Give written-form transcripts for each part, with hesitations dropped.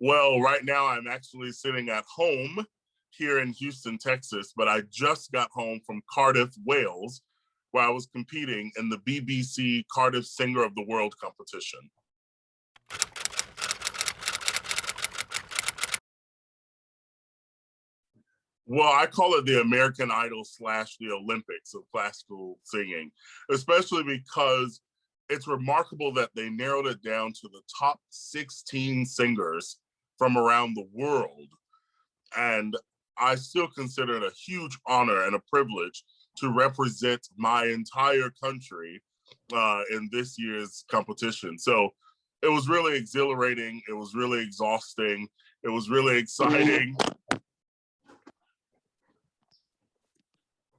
Well, right now I'm actually sitting at home here in Houston, Texas, but I just got home from Cardiff, Wales, where I was competing in the BBC Cardiff Singer of the World competition. Well, I call it the American Idol / the Olympics of classical singing, especially because it's remarkable that they narrowed it down to the top 16 singers from around the world. And I still consider it a huge honor and a privilege to represent my entire country in this year's competition. So it was really exhilarating. It was really exhausting. It was really exciting.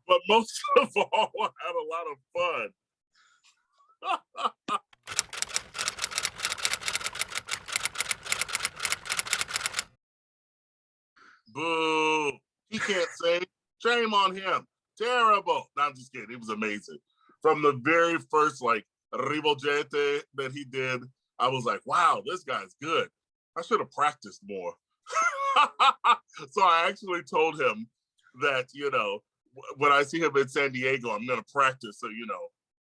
But most of all, I had a lot of fun. Boo. He can't sing. Shame on him. Terrible. No, I'm just kidding. It was amazing. From the very first, rivolgente that he did, I was like, wow, this guy's good. I should have practiced more. So I actually told him that, when I see him in San Diego, I'm going to practice. So,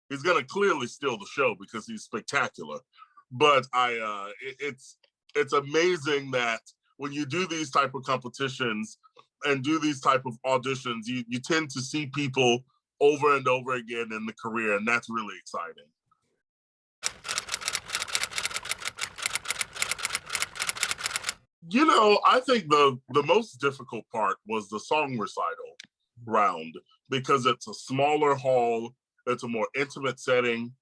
he's going to clearly steal the show because he's spectacular. But it's amazing that when you do these type of competitions and do these type of auditions, you tend to see people over and over again in the career, and that's really exciting. I think the most difficult part was the song recital round, because it's a smaller hall, it's a more intimate setting,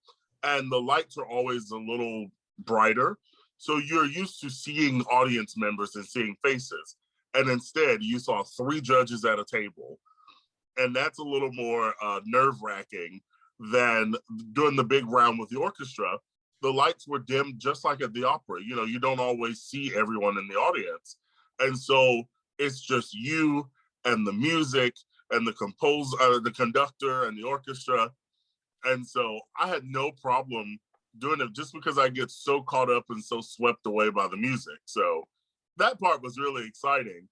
and the lights are always a little brighter. So you're used to seeing audience members and seeing faces. And instead, you saw 3 judges at a table. And that's a little more nerve-wracking than doing the big round with the orchestra. The lights were dimmed just like at the opera. You don't always see everyone in the audience. And so it's just you and the music and the composer, the conductor and the orchestra. And so I had no problem doing it just because I get so caught up and so swept away by the music. So that part was really exciting.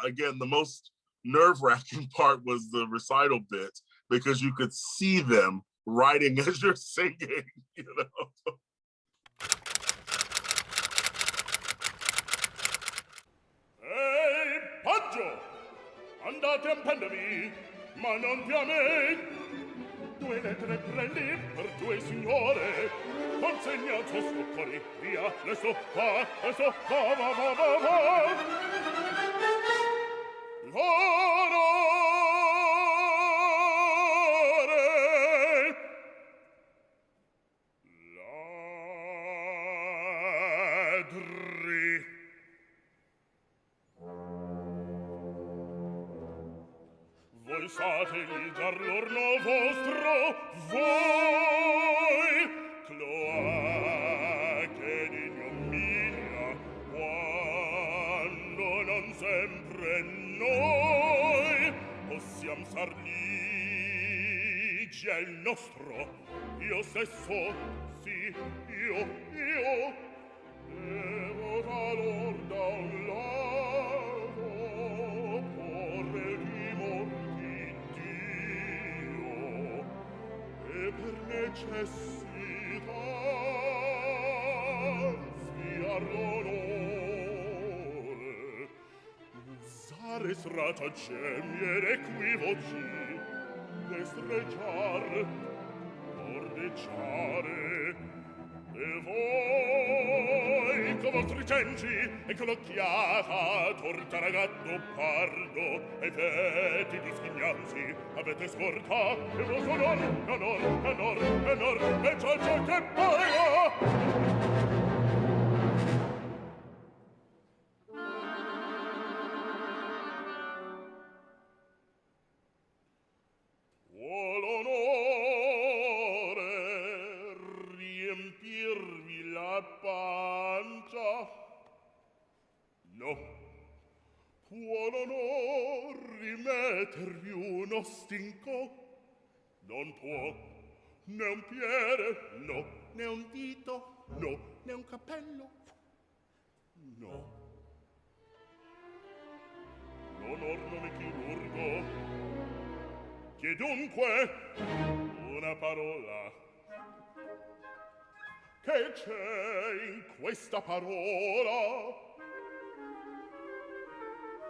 Again, the most nerve-wracking part was the recital bit, because you could see them writing as you're singing, Ehi, Poggio! Andate a prendermi, ma non più a me! 2 lettere prendi per 2 signore, consegna il tuo stoccoli, via, le sto qua, va. L'onore! Ladri! Voi sategli dar l'orno vostro, voi, cloache d'ignominia, quando non sempre noi possiam star ligi al nostro, io stesso, sì, io, devo talor da un lato porre il timor di Dio, e per necessità sviar l'onore, usare stratagemmi ed equivoci, destreggiar, ordeggiare, e voi, con vostri cenci e con l'occhiata, torta ragazzo pardo, e petti di schignanzi, avete scorta, e vostro onor, e ciò che paga! Può l'onor rimettervi uno stinco? Non può, né un piede, no, né un dito, no, né un cappello, no, Che dunque una parola, che c'è in questa parola?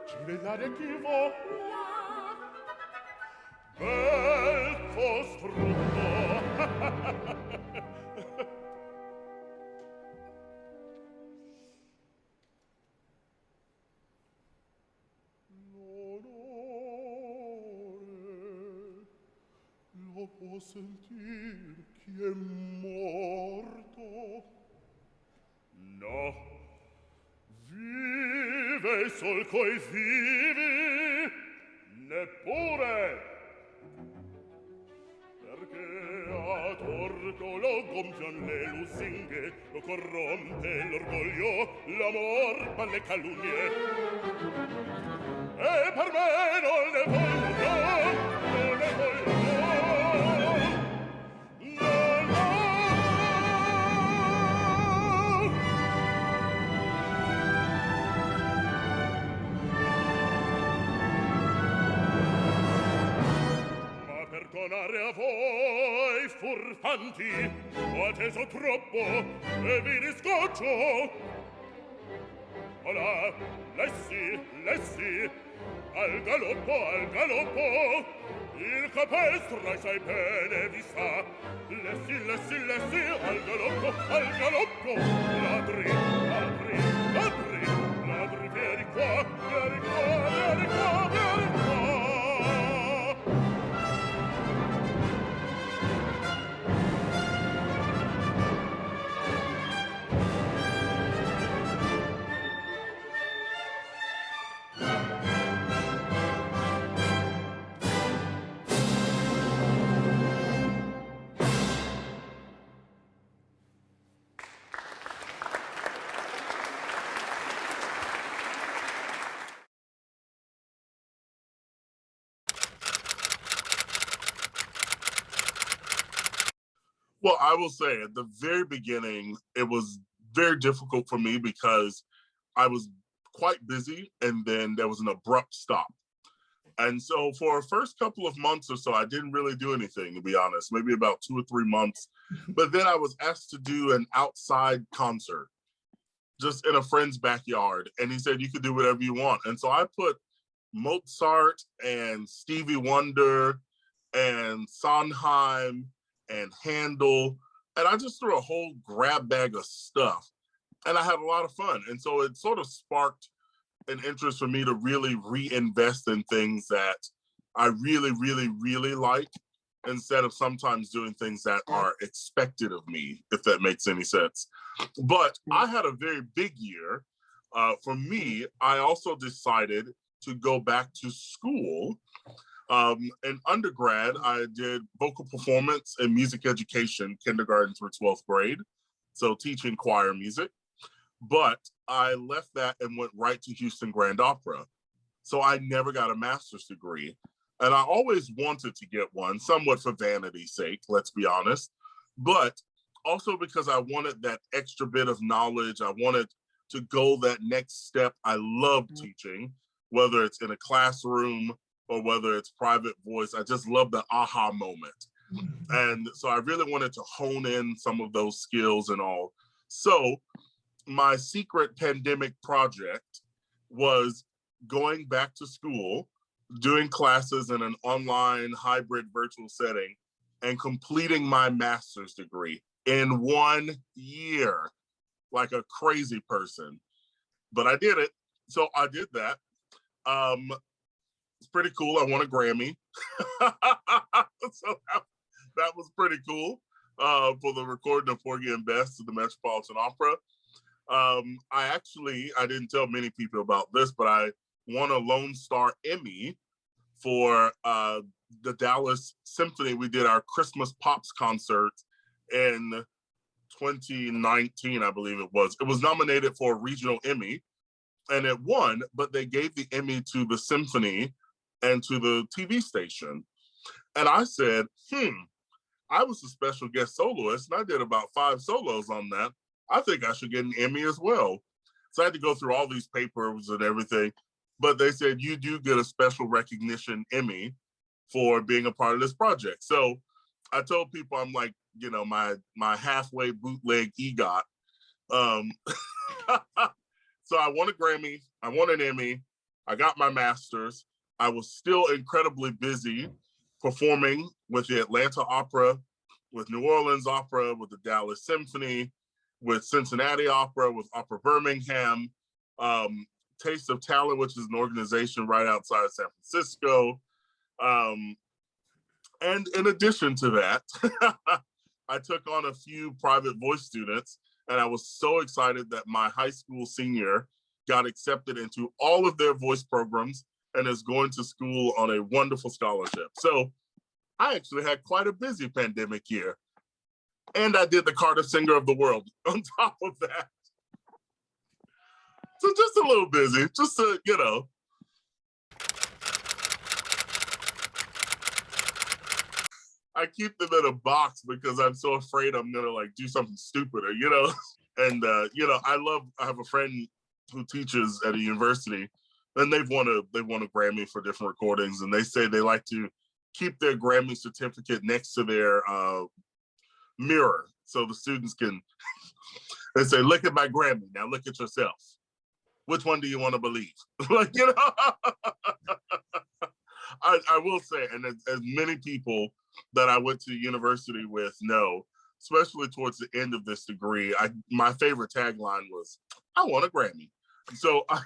Ci vedare chi vola, bel costrutto. L'onore lo può sentir chi è morto. No, vive sol coi vivi, neppure, perché a torto lo gonfian le lusinghe, lo corrompe l'orgoglio, l'amor, le calunnie. E per me non ne voglio, non ne voglio, perdonare a voi, furfanti, ho atteso troppo e vi riscoccio. Olà, lessi, al galoppo, il capestro ai sai bene vi sa. Lessi, al galoppo, ladri, vieni qua, vieni qua. Well, I will say at the very beginning, it was very difficult for me because I was quite busy and then there was an abrupt stop. And so for the first couple of months or so, I didn't really do anything, to be honest, maybe about 2 or 3 months. But then I was asked to do an outside concert just in a friend's backyard. And he said, you could do whatever you want. And so I put Mozart and Stevie Wonder and Sondheim and Handel, and I just threw a whole grab bag of stuff, and I had a lot of fun. And so it sort of sparked an interest for me to really reinvest in things that I really like, instead of sometimes doing things that are expected of me, if that makes any sense. But I had a very big year. For me, I also decided to go back to school. In undergrad, I did vocal performance and music education, kindergarten through 12th grade, so teaching choir music. But I left that and went right to Houston Grand Opera. So I never got a master's degree. And I always wanted to get one, somewhat for vanity's sake, let's be honest, but also because I wanted that extra bit of knowledge. I wanted to go that next step. I love teaching, whether it's in a classroom or whether it's private voice. I just love the aha moment. And so I really wanted to hone in some of those skills and all. So my secret pandemic project was going back to school, doing classes in an online hybrid virtual setting, and completing my master's degree in 1 year, like a crazy person. But I did it. So I did that. It's pretty cool. I won a Grammy. So that was pretty cool for the recording of Porgy and Bess to the Metropolitan Opera. I didn't tell many people about this, but I won a Lone Star Emmy for the Dallas Symphony. We did our Christmas Pops concert in 2019, I believe it was. It was nominated for a regional Emmy and it won, but they gave the Emmy to the symphony and to the TV station. And I said, I was a special guest soloist and I did about 5 solos on that. I think I should get an Emmy as well. So I had to go through all these papers and everything, but they said, you do get a special recognition Emmy for being a part of this project. So I told people I'm like, my halfway bootleg EGOT. So I won a Grammy, I won an Emmy, I got my master's. I was still incredibly busy performing with the Atlanta Opera, with New Orleans Opera, with the Dallas Symphony, with Cincinnati Opera, with Opera Birmingham, Taste of Talent, which is an organization right outside San Francisco. And in addition to that, I took on a few private voice students, and I was so excited that my high school senior got accepted into all of their voice programs and is going to school on a wonderful scholarship. So I actually had quite a busy pandemic year. And I did the Carter Singer of the World on top of that. So just a little busy, just to, I keep them in a box because I'm so afraid I'm gonna do something stupid, And I have a friend who teaches at a university, and they've won a Grammy for different recordings, and they say they like to keep their Grammy certificate next to their mirror, so the students can. They say, "Look at my Grammy. Now look at yourself. Which one do you want to believe?" I will say, and as many people that I went to university with know, especially towards the end of this degree, my favorite tagline was, "I want a Grammy." So I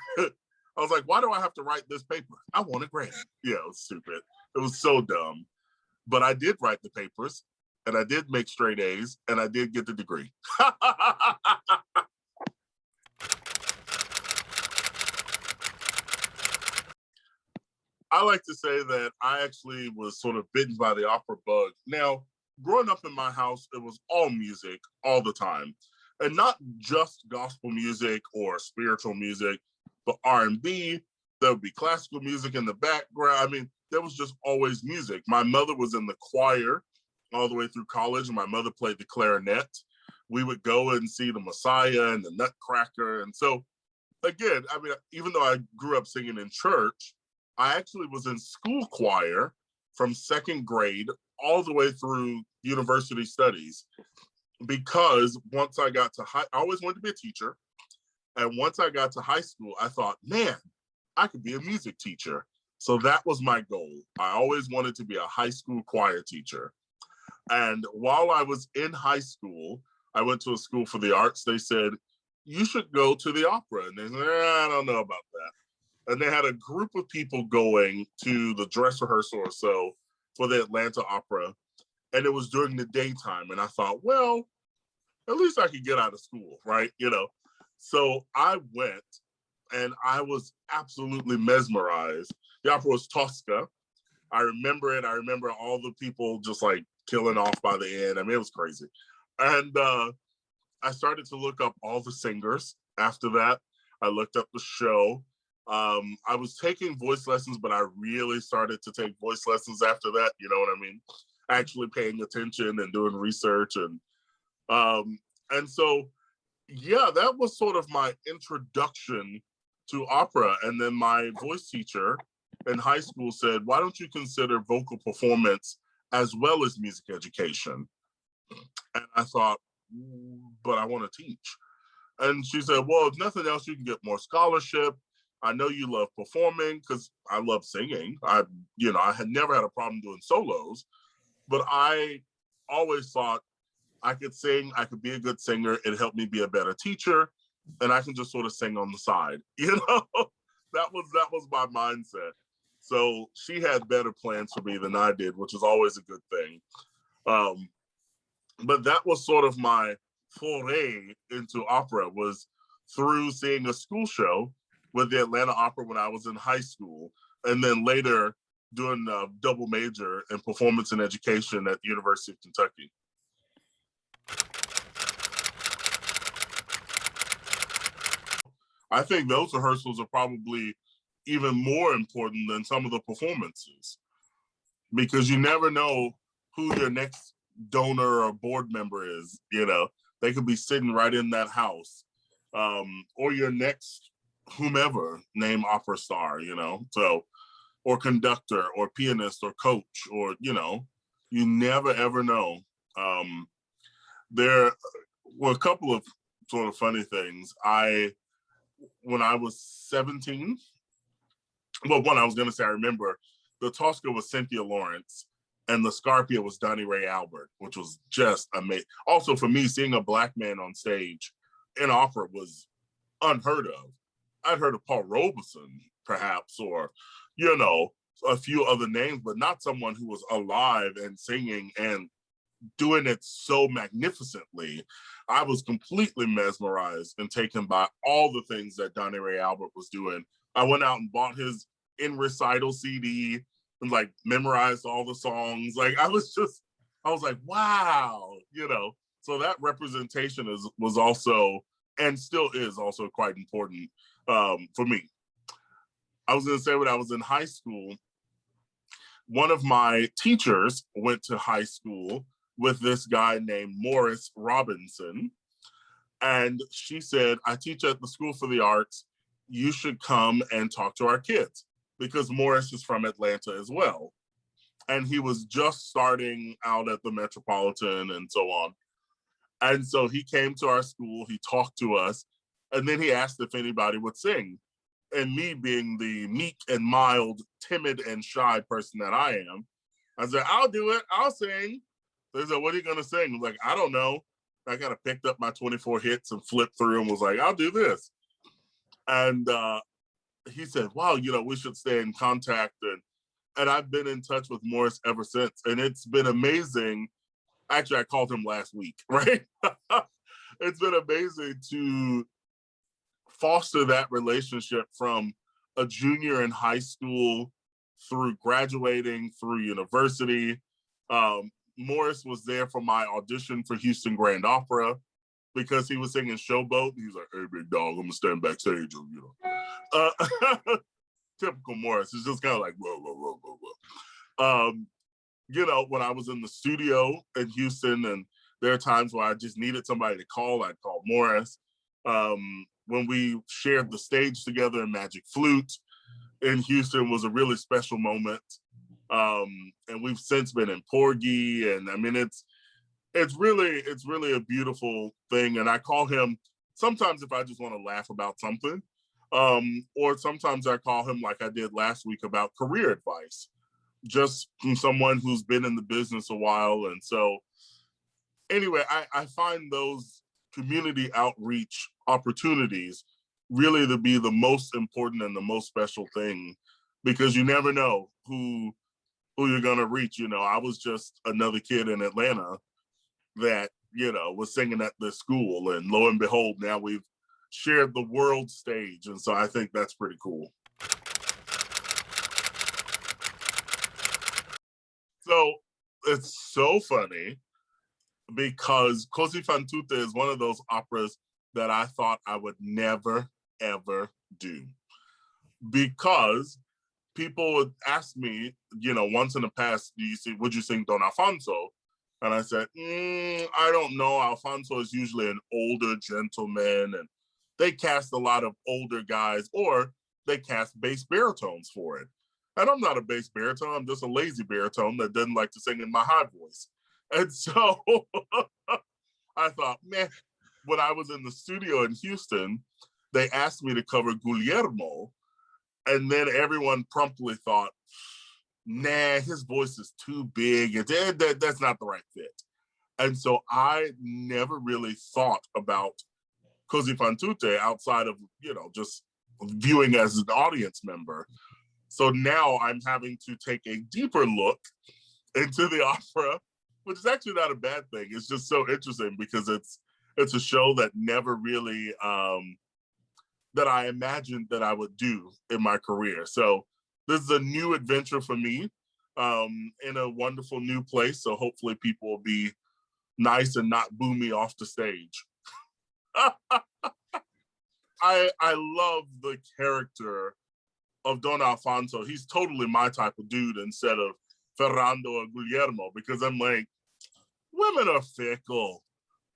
was like, why do I have to write this paper? I want a Grammy. Yeah, it was stupid. It was so dumb. But I did write the papers, and I did make straight A's, and I did get the degree. I like to say that I actually was sort of bitten by the opera bug. Now, growing up in my house, it was all music all the time. And not just gospel music or spiritual music, but R&B. There would be classical music in the background. I mean, there was just always music. My mother was in the choir all the way through college, and my mother played the clarinet. We would go and see the Messiah and the Nutcracker. And so, again, I mean, even though I grew up singing in church, I actually was in school choir from second grade all the way through university studies, because once I got to I always wanted to be a teacher. And once I got to high school, I thought, man, I could be a music teacher. So that was my goal. I always wanted to be a high school choir teacher. And while I was in high school, I went to a school for the arts. They said, you should go to the opera. And they said, I don't know about that. And they had a group of people going to the dress rehearsal or so for the Atlanta Opera. And it was during the daytime. And I thought, well, at least I could get out of school, right? So I went, and I was absolutely mesmerized. The opera was Tosca. I remember it. I remember all the people just killing off by the end. I mean, it was crazy. And I started to look up all the singers after that. I looked up the show. I was taking voice lessons, but I really started to take voice lessons after that. You know what I mean? Actually paying attention and doing research. And so, yeah, that was sort of my introduction to opera. And then my voice teacher in high school said, why don't you consider vocal performance as well as music education? And I thought, but I want to teach. And she said, well, if nothing else, you can get more scholarship. I know you love performing, because I love singing. I had never had a problem doing solos, but I always thought I could sing, I could be a good singer. It helped me be a better teacher, and I can just sort of sing on the side. That was my mindset. So she had better plans for me than I did, which is always a good thing. But that was sort of my foray into opera, was through seeing a school show with the Atlanta Opera when I was in high school, and then later doing a double major in performance and education at the University of Kentucky. I think those rehearsals are probably even more important than some of the performances, because you never know who your next donor or board member is. They could be sitting right in that house, or your next whomever name opera star, so, or conductor or pianist or coach, or, you know, you never ever know. There were a couple of sort of funny things. When I was 17, well, one, I was going to say, I remember the Tosca was Cynthia Lawrence and the Scarpia was Donnie Ray Albert, which was just amazing. Also, for me, seeing a Black man on stage in opera was unheard of. I'd heard of Paul Robeson, perhaps, or, you know, a few other names, but not someone who was alive and singing and doing it so magnificently. I was completely mesmerized and taken by all the things that Donnie Ray Albert was doing. I went out and bought his In Recital CD and like memorized all the songs. Like I was like, wow, you know. So that representation was also, and still is also, quite important for me. I was gonna say, when I was in high school, one of my teachers went to high school with this guy named Morris Robinson. And she said, I teach at the School for the Arts. You should come and talk to our kids, because Morris is from Atlanta as well. And he was just starting out at the Metropolitan and so on. And so he came to our school, he talked to us, and then he asked if anybody would sing. And me, being the meek and mild, timid and shy person that I am, I said, I'll do it, I'll sing. They said, what are you gonna sing? I'm like, I don't know. I kind of picked up my 24 hits and flipped through and was like, I'll do this. And he said, wow, you know, we should stay in contact. And I've been in touch with Morris ever since. And it's been amazing. Actually, I called him last week, right? It's been amazing to foster that relationship from a junior in high school through graduating, through university. Morris was there for my audition for Houston Grand Opera because he was singing Showboat. He was like, hey, big dog, I'm gonna stand backstage, you know. Typical Morris. It's just kind of like, whoa, whoa, whoa, whoa, whoa. You know, when I was in the studio in Houston, and there are times where I just needed somebody to call, I'd call Morris. When we shared the stage together in Magic Flute in Houston was a really special moment. And we've since been in Porgy, and I mean, it's really a beautiful thing. And I call him sometimes if I just want to laugh about something, or sometimes I call him, like I did last week, about career advice, just from someone who's been in the business a while. And so anyway, I find those community outreach opportunities really to be the most important and the most special thing, because you never know who you're gonna reach. You know, I was just another kid in Atlanta that, you know, was singing at the school, and lo and behold, now we've shared the world stage. And so I think that's pretty cool. So it's so funny because Così fan tutte is one of those operas that I thought I would never, ever do, because people would ask me, you know, once in the past, would you sing Don Alfonso? And I said, I don't know. Alfonso is usually an older gentleman, and they cast a lot of older guys, or they cast bass baritones for it. And I'm not a bass baritone. I'm just a lazy baritone that doesn't like to sing in my high voice. And so I thought, man, when I was in the studio in Houston, they asked me to cover Guglielmo. And then everyone promptly thought, nah, his voice is too big. That's not the right fit. And so I never really thought about Così fan tutte outside of, you know, just viewing as an audience member. So now I'm having to take a deeper look into the opera, which is actually not a bad thing. It's just so interesting because it's a show that never really, that I imagined that I would do in my career. So this is a new adventure for me, in a wonderful new place. So hopefully people will be nice and not boo me off the stage. I love the character of Don Alfonso. He's totally my type of dude instead of Ferrando or Guillermo, because I'm like, women are fickle.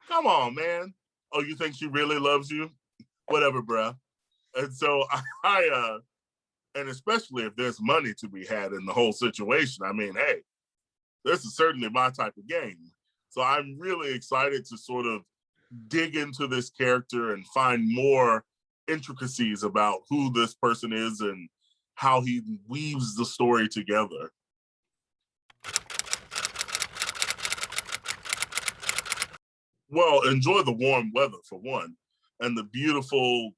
Come on, man. Oh, you think she really loves you? Whatever, bruh. And so And especially if there's money to be had in the whole situation. I mean, hey, this is certainly my type of game. So I'm really excited to sort of dig into this character and find more intricacies about who this person is and how he weaves the story together. Well, enjoy the warm weather for one, and the beautiful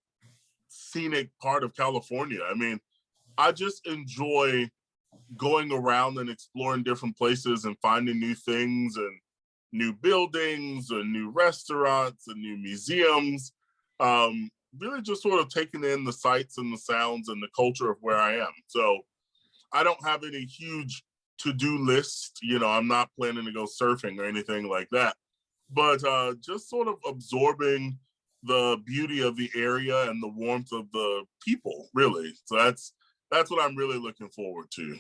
scenic part of California. I mean, I just enjoy going around and exploring different places and finding new things and new buildings and new restaurants and new museums. Really just sort of taking in the sights and the sounds and the culture of where I am. So I don't have any huge to-do list. You know, I'm not planning to go surfing or anything like that, but just sort of absorbing the beauty of the area and the warmth of the people, really. So that's what I'm really looking forward to.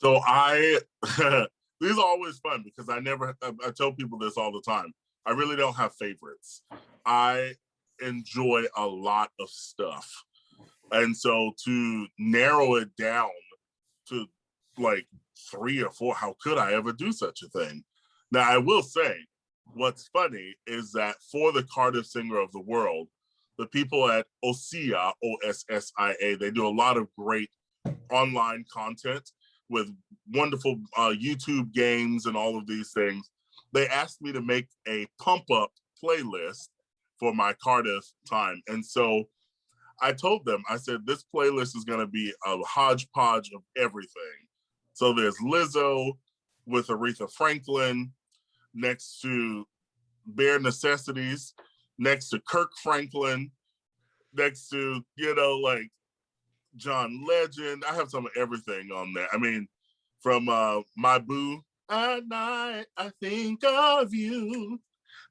So these are always fun because I tell people this all the time. I really don't have favorites. I enjoy a lot of stuff. And so to narrow it down to like 3 or 4, how could I ever do such a thing? Now, I will say, what's funny is that for the Cardiff Singer of the World, the people at OSSIA, OSSIA, they do a lot of great online content with wonderful YouTube games and all of these things. They asked me to make a pump up playlist for my Cardiff time. And so I told them, I said, this playlist is going to be a hodgepodge of everything. So there's Lizzo with Aretha Franklin next to Bare Necessities, next to Kirk Franklin, next to, you know, like John Legend. I have some of everything on there. I mean, from My Boo, at night I think of you,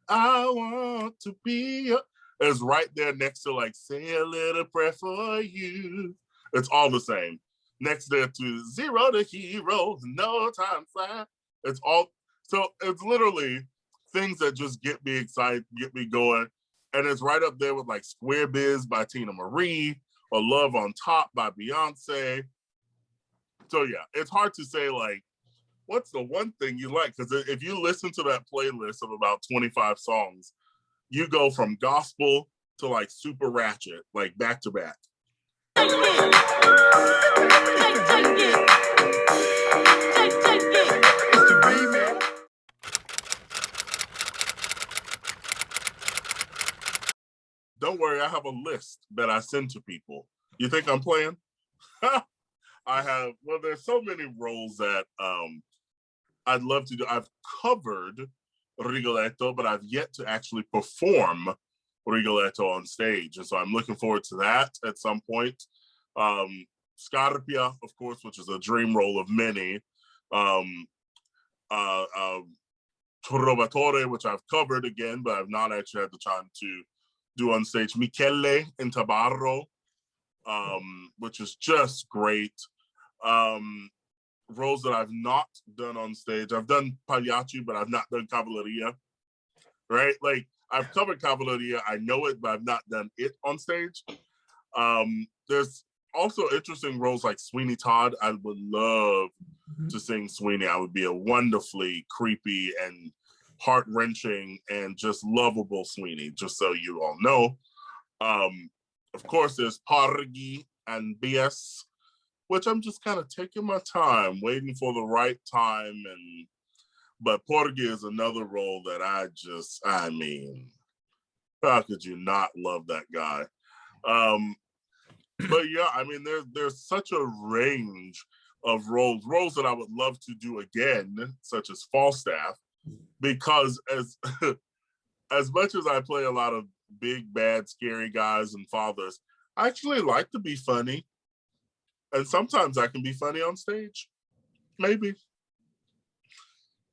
I want to be it's right there next to like Say a Little Prayer for You. It's all the same. Next there to Zero to Hero, No Time Flat. It's all, so it's literally things that just get me excited, get me going. And it's right up there with like Square Biz by Tina Marie or Love on Top by Beyonce. So yeah, it's hard to say like, what's the one thing you like? Because if you listen to that playlist of about 25 songs, you go from gospel to like super ratchet, like back to back. Don't worry, I have a list that I send to people. You think I'm playing? I have, well, there's so many roles that I'd love to do. I've covered Rigoletto, but I've yet to actually perform Rigoletto on stage. And so I'm looking forward to that at some point. Scarpia, of course, which is a dream role of many. Trovatore, which I've covered again, but I've not actually had the time to do on stage. Michele in Tabarro, which is just great. Roles that I've not done on stage. I've done Pagliacci, but I've not done Cavalleria, right? Like, I've covered Cavalleria, I know it, but I've not done it on stage. There's also interesting roles like Sweeney Todd. I would love to sing Sweeney. I would be a wonderfully creepy and heart-wrenching and just lovable Sweeney, just so you all know. Of course, there's Porgy and BS, which I'm just kind of taking my time, waiting for the right time. But Porgy is another role that I mean, how could you not love that guy? But yeah, I mean, there's such a range of roles that I would love to do again, such as Falstaff, because as much as I play a lot of big, bad, scary guys and fathers, I actually like to be funny. And sometimes I can be funny on stage. Maybe.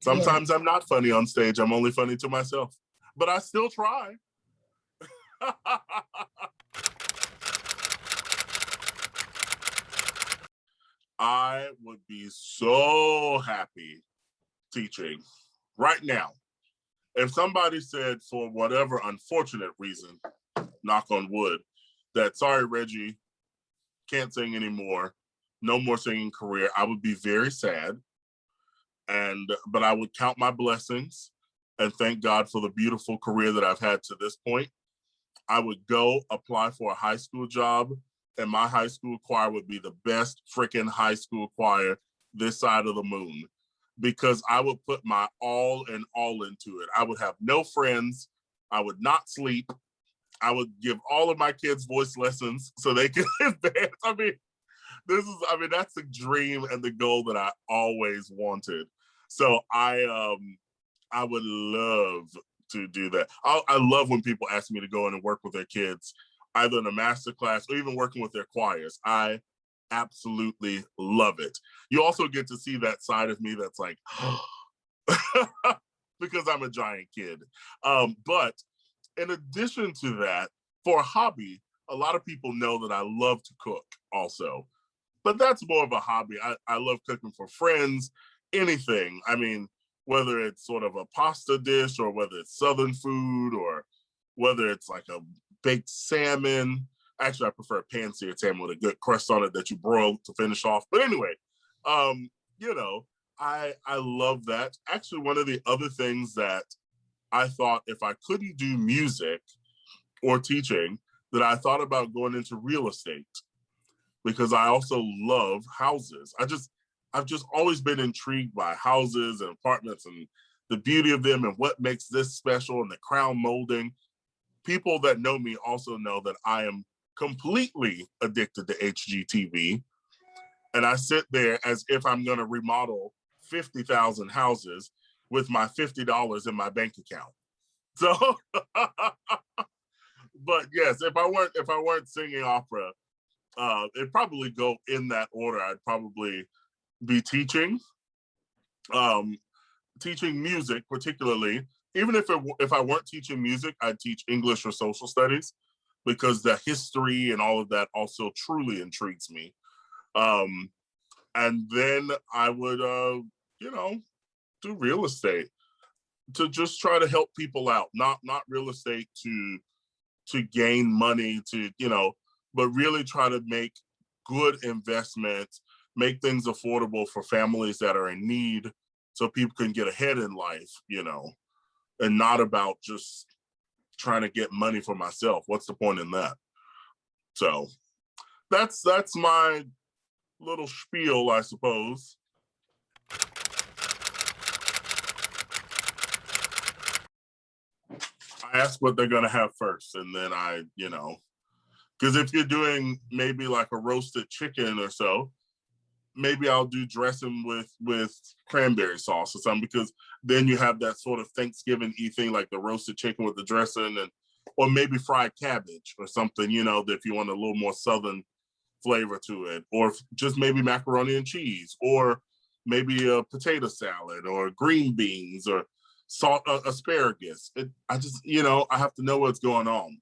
Sometimes I'm not funny on stage. I'm only funny to myself. But I still try. I would be so happy teaching right now if somebody said for whatever unfortunate reason, knock on wood, that sorry, Reggie, can't sing anymore, no more singing career, I would be very sad. But I would count my blessings and thank God for the beautiful career that I've had to this point. I would go apply for a high school job, and my high school choir would be the best freaking high school choir this side of the moon, because I would put my all and all into it. I would have no friends. I would not sleep. I would give all of my kids voice lessons so they could advance. That's the dream and the goal that I always wanted. So I would love to do that. I love when people ask me to go in and work with their kids, either in a master class or even working with their choirs. I absolutely love it. You also get to see that side of me that's like, because I'm a giant kid. But in addition to that, for a hobby, a lot of people know that I love to cook also. But that's more of a hobby. I love cooking for friends, anything. I mean, whether it's sort of a pasta dish or whether it's Southern food or whether it's like a baked salmon. Actually, I prefer pan-seared salmon with a good crust on it that you broil to finish off. But anyway, I love that. Actually, one of the other things that I thought if I couldn't do music or teaching, that I thought about going into real estate, because I also love houses. I've just always been intrigued by houses and apartments and the beauty of them and what makes this special and the crown molding. People that know me also know that I am completely addicted to HGTV. And I sit there as if I'm going to remodel 50,000 houses with my $50 in my bank account. So, but yes, if I weren't singing opera, it'd probably go in that order. I'd probably be teaching music, particularly. Even if I weren't teaching music, I'd teach English or social studies, because the history and all of that also truly intrigues me. And then I would, do real estate to just try to help people out. Not real estate to gain money, but really try to make good investments, make things affordable for families that are in need, so people can get ahead in life, and not about just trying to get money for myself. What's the point in that? So that's my little spiel, I suppose. I ask what they're gonna have first, and then because if you're doing maybe like a roasted chicken or so, maybe I'll do dressing with cranberry sauce or something, because then you have that sort of Thanksgiving-y thing, like the roasted chicken with the dressing, or maybe fried cabbage or something, if you want a little more Southern flavor to it, or just maybe macaroni and cheese, or maybe a potato salad, or green beans, or asparagus. I just, I have to know what's going on.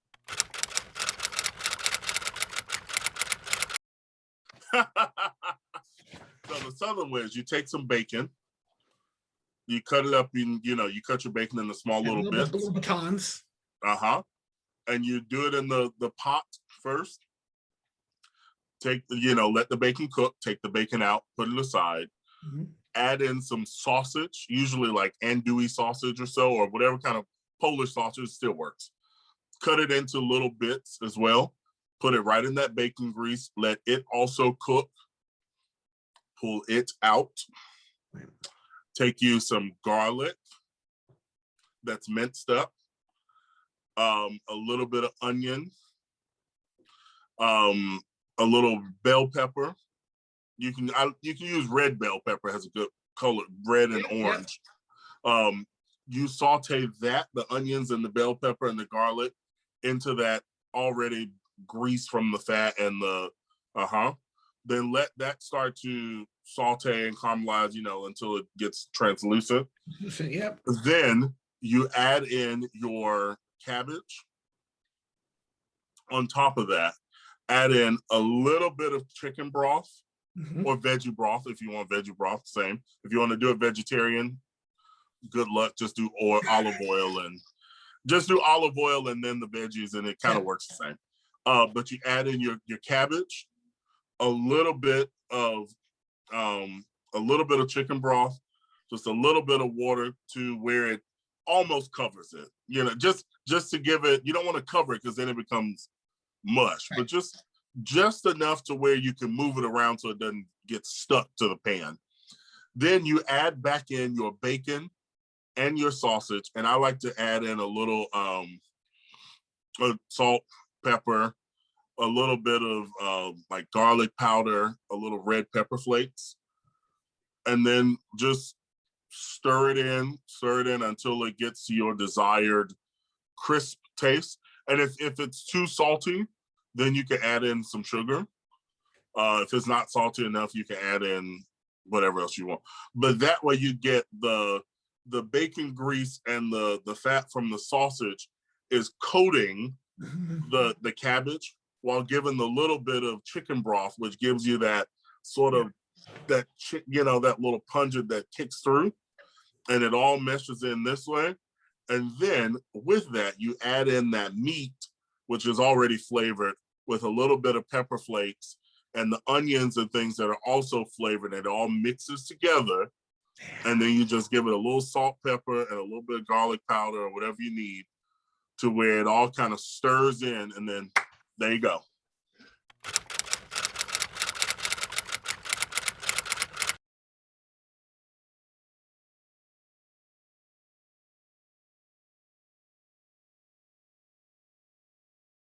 So the Southern way is you take some bacon, you cut it up in, you cut your bacon into small little bits. Little batons. And you do it in the pot first. Let the bacon cook, take the bacon out, put it aside, add in some sausage, usually like andouille sausage or so, or whatever kind of Polish sausage still works. Cut it into little bits as well. Put it right in that bacon grease. Let it also cook. Pull it out. Take you some garlic that's minced up. A little bit of onion. A little bell pepper. You can use red bell pepper, has a good color, red and orange. You saute the onions and the bell pepper and the garlic into that already grease from the fat and then let that start to saute and caramelize, until it gets translucent. Yep. Then you add in your cabbage. On top of that, add in a little bit of chicken broth or veggie broth if you want veggie broth, same. If you want to do it vegetarian, good luck. Just do olive oil and then the veggies, and it kind of works the same. But you add in your cabbage, a little bit of chicken broth, just a little bit of water to where it almost covers it. You know, just to give it. You don't want to cover it because then it becomes mush, but just enough to where you can move it around so it doesn't get stuck to the pan. Then you add back in your bacon and your sausage, and I like to add in a little salt, pepper, a little bit of like garlic powder, a little red pepper flakes, and then just stir it in until it gets to your desired crisp taste. And if it's too salty, then you can add in some sugar. If it's not salty enough, you can add in whatever else you want. But that way you get the bacon grease and the fat from the sausage is coating the cabbage while giving the little bit of chicken broth, which gives you that sort of that little pungent that kicks through, and it all meshes in this way. And then with that, you add in that meat, which is already flavored, with a little bit of pepper flakes and the onions and things that are also flavored, and it all mixes together. And then you just give it a little salt, pepper, and a little bit of garlic powder or whatever you need to where it all kind of stirs in, and then there you go.